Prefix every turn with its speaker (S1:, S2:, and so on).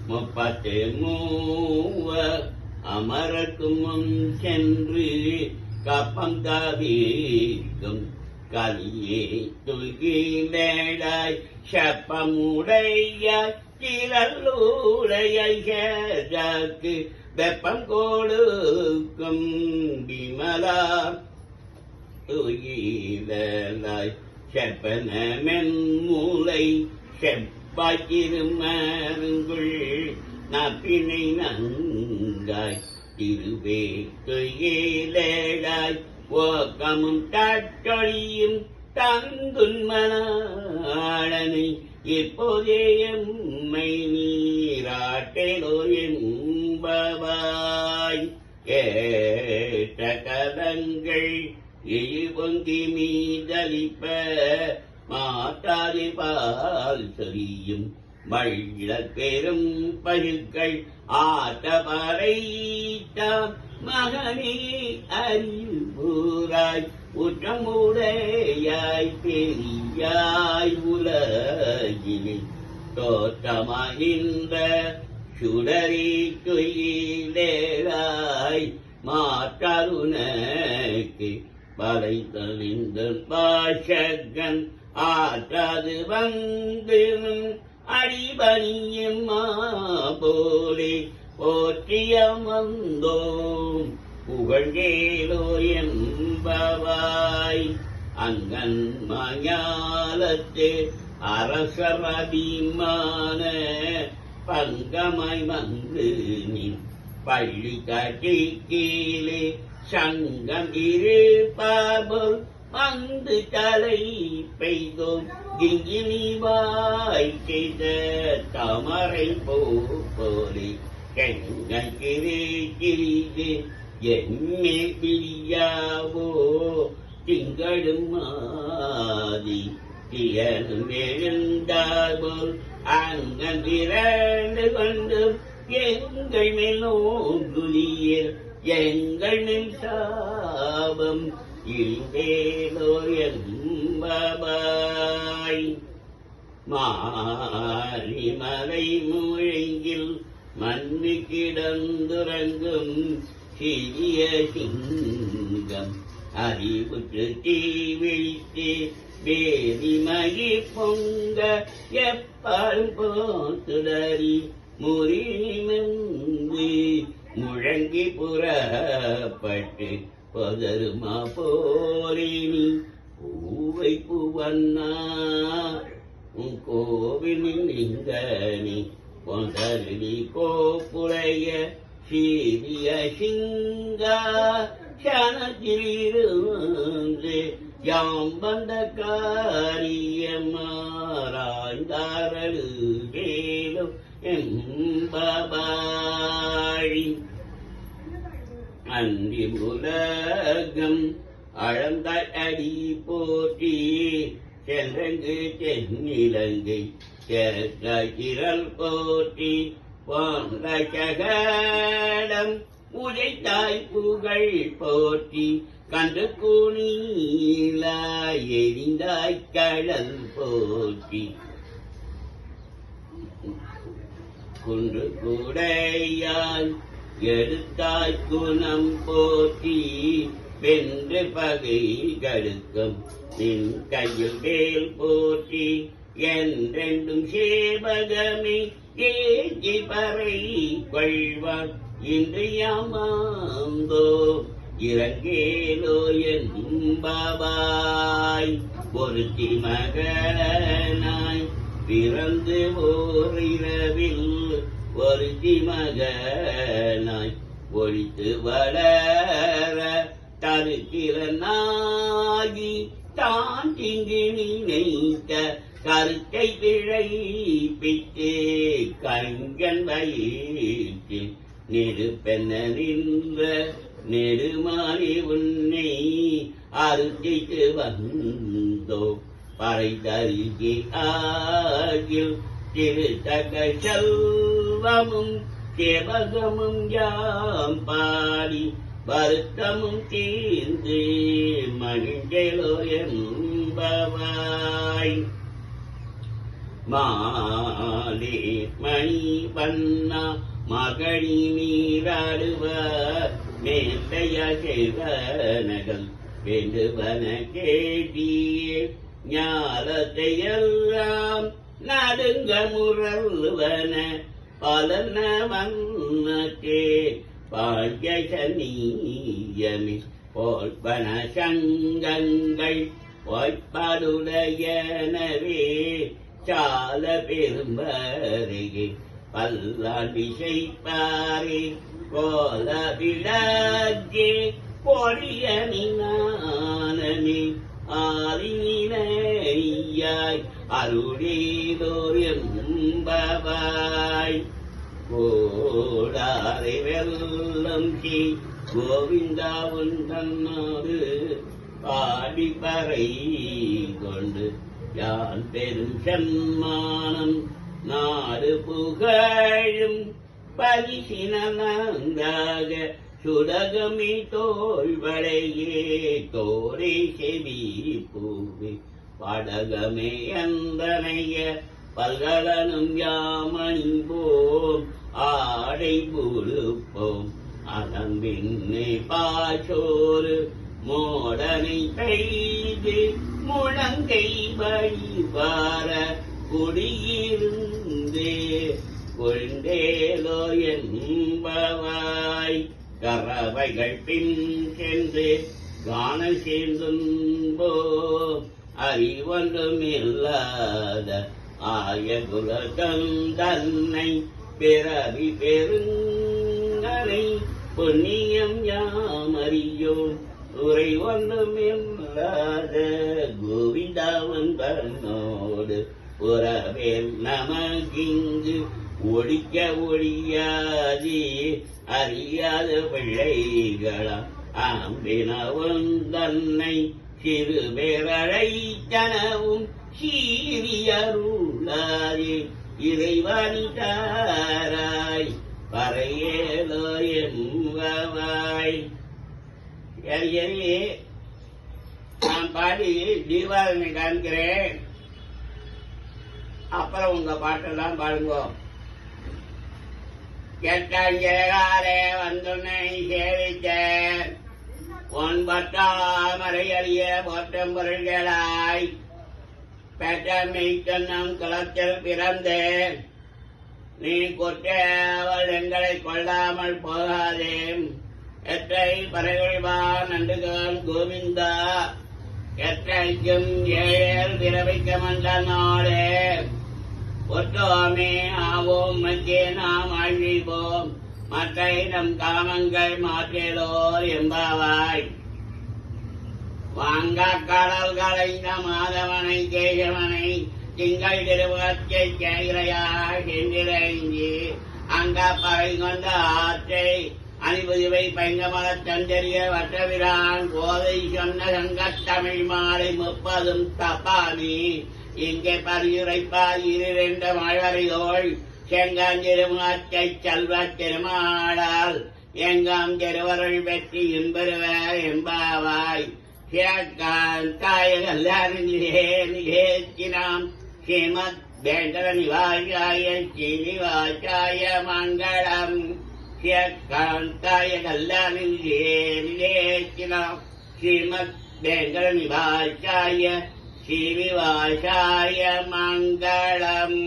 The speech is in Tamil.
S1: முப்பத்து மூவர் அமரக்கும் முன் சென்று கப்பம் தாவிக்கும் கலியே துகிலேடாய் சப்பமுடைய கிளல்லுடைய வெப்பம் கொடுக்கும் விமலா துயிலாய் செப்பனமென் மூளை செப்பாக்கிருமருங்குள் நப்பினை நங்காய் திருவே துயிலேடாய் ஓக்கமும் தட்டொழியும் தங்குன்மனாளனை இப்போதே எம்மை நீராட்டேலோ என்பவாய் கேட்ட கலங்கள் இழுபொங்கி மீதளிப்ப மாட்டாதி பால் சொரியும் வள்ளல் பெரும் பழுக்கள் ஆட்டவரைத்தான் மகனே அறிவுராய் உற்றமுடையாய் பெரியாய் உலகினை தோற்றமாகின்ற சுடரி துயிலேராய் மாற்றருணக்கு படைத்தலிந்த பாஷகன் ஆற்றாது வந்து அடிபணியும் போலே போற்றியமந்தோம் புகழ்கேலோ என்பவாய் அங்கன் மஞாலத்து அரசரபிமான பங்கமாய் வந்து நின் பள்ளி கட்டி கீழே சங்கம் இருப்பார்போல் வந்து தலை பெய்தோம் கிங்கினிவாய் செய்த தமரை போலே கண்கள் கிரிது எம்மே பிரியாவோ திங்களும் மாதி தியனும் எழுந்தார்போல் அங்கன் திரண்டு கொண்டு எங்கள் மேல் நோங்குலியல் எங்கள் மேல் சாபம் இல்வேலோ என்பவாய் மாரிமலை முழங்கில் மண்ணு கிடந்துறங்கும் சிறிய சிங்கம் அறிவுற்று தீ விழித்து வேதிமகி பொங்க எப்பால் போத்துடறி முறிமெந்து முழங்கி புறப்பட்டு பொதருமா போரினி பூவை பூவண்ணா உன் கோவிலில் நீங்கனி பொந்தருளி கோப்புடைய சீரிய சிங்கா சனத்திலிருந்து யாம் வந்த காரியமாராய்ந்தாரழு வேலும் என்பபாழி அன்றி உலகம் அளந்த அடி போற்றி சென்றங்கு தென்னிலங்கை திரள் போற்றி போன்ற சகடம் உழைத்தாய் புகழ் போற்றி கண்டு கூணிலாய் எரிந்தாய் கடல் போற்றி குன்று கூடையாய் எடுத்தாய் குணம் போற்றி வென்று பகை கடுக்கம் நின் கையில் வேல் போற்றி என்றென்றும் சேவகமே ஏற்றி பறை கொள்வான் இன்று யாமாந்தோ இறங்கேலோ என்பவாய் ஒருத்தி மகனாய் பிறந்து ஓர் இரவில் ஒருத்தி மகனாய் ஒழித்து வளர தருத்திறனாகி தான் திங்கு நினைத்த கருத்தை பிழைப்பித்து கண்கண் வயிற்று நெருப்பென்ன நின்ற நெடுமாறி உன்னை அறுத்திட்டு வந்தோ பறை தருகி ஆகில் திருத்தக செல்வமும் கேவகமும் யாம் பாடி வருத்தமும் தீர்ந்து மகிழ்ந்தேலோ என்பவாய் மாலே மணி வண்ணா மகழி நீராடுவர் மேலைய செய்வனகள் வேண்டுவன கேட்டியே ஞாலத்தையெல்லாம் நடுங்க முரல்வன பலன வண்ணக்கே பாழ்யசனீயமி போல்பன சங்கங்கள் வாய்ப்பாடுடையனவே சால பெரும்பருகே பல்லாண்டிசைப்பாரே கோல விளக்கே பொழியனினானமே ஆரினையாய் அருளேதோர் என்பவாய் கோடாரை வெல்லம் கி கோவிந்தாவுன் தன்னோடு பாடிப்பறை கொண்டு யான் பெரும் சன்மானம் நாடு புகழும் பரிசினந்தாக சுடகமே தோள்வளையே தோரை செவி பூவே படகமே அந்தனைய பல்கலனும் யாமணிபோம் ஆடை புழுப்போம் அதன் பின்னே பாசோறு மோடனை பெய்து முழங்கை வழிபார குடியிருந்தே கொண்டேலோ என்பவாய் கறவைகள் பின் சென்று காண சேர்ந்தும்போ அறிவொன்றும் இல்லாத ஆய குலகம் தன்னை பிறவி பெருங்கனை புண்ணியம் யாமறியோம் உரை ஒன்றும் இல்லாத கோவிந்தாவன் தன்னோடு உறவேல் நமக்கிங்கு ஒழிக்க ஒழியாதே அறியாத பிள்ளைகளா ஆம்பினவன் தன்னை சிறு பேரழைத்தனவும் சீரியருளாயே இறைவனிதாராய் பறையேலோ என்பவாய். நான் பாடி தீபாவளி காமிக்கிறேன், அப்புறம் உங்க பாட்டெல்லாம் பாடுங்க. கேட்டாலே வந்துனை சேவித்த ஒன்பட்டாமரை அறிய போற்றம் பொருள்களாய் பெற்றமை கண்ணம் குளத்தில் பிறந்தேன். நீ கொற்றவள் எங்களை கொள்ளாமல் போகாதே. எற்றை பறைகொழிவான் நன்றுகான் கோவிந்தா எற்றைக்கும் ஏழேல் பிறவைக்க மன்றனோடே ஒற்றோமே ஆவோம் மத்தியே நாம் அழிவோம் மற்றை நம் காமங்கள் மாற்றேலோர் என்பாவாய். வாங்க கடல்களை மாதவனை கேசவனை திங்கள் திருவத்தை கேகிறையாய் சென்றிறங்கி அங்க பறை கொண்ட ஆற்றை அணிபுதிவை பைங்கமலத் தந்தெறிய வட்டவிரான் போதை சொன்ன சங்கத்தமிழ் மாலை 30 தப்பாமி இங்கே பரியுரைப்பார் 2 மழவரையோள் செங்காஞ்சிருமாற்றை செல்வத் திருமாளால் எங்காம் திருவருள் வெற்றி என்பருவ எம்பாவாய். நிகேச்சினாம் ஸ்ரீமத் வேங்கட நிவாசாய ஸ்ரீனிவாசாய மங்களம். காந்தாய கல்யாணிச்சினாம் ஸ்ரீமத் வேங்கட நிவாசாய ஸ்ரீனிவாசாய மங்களம்.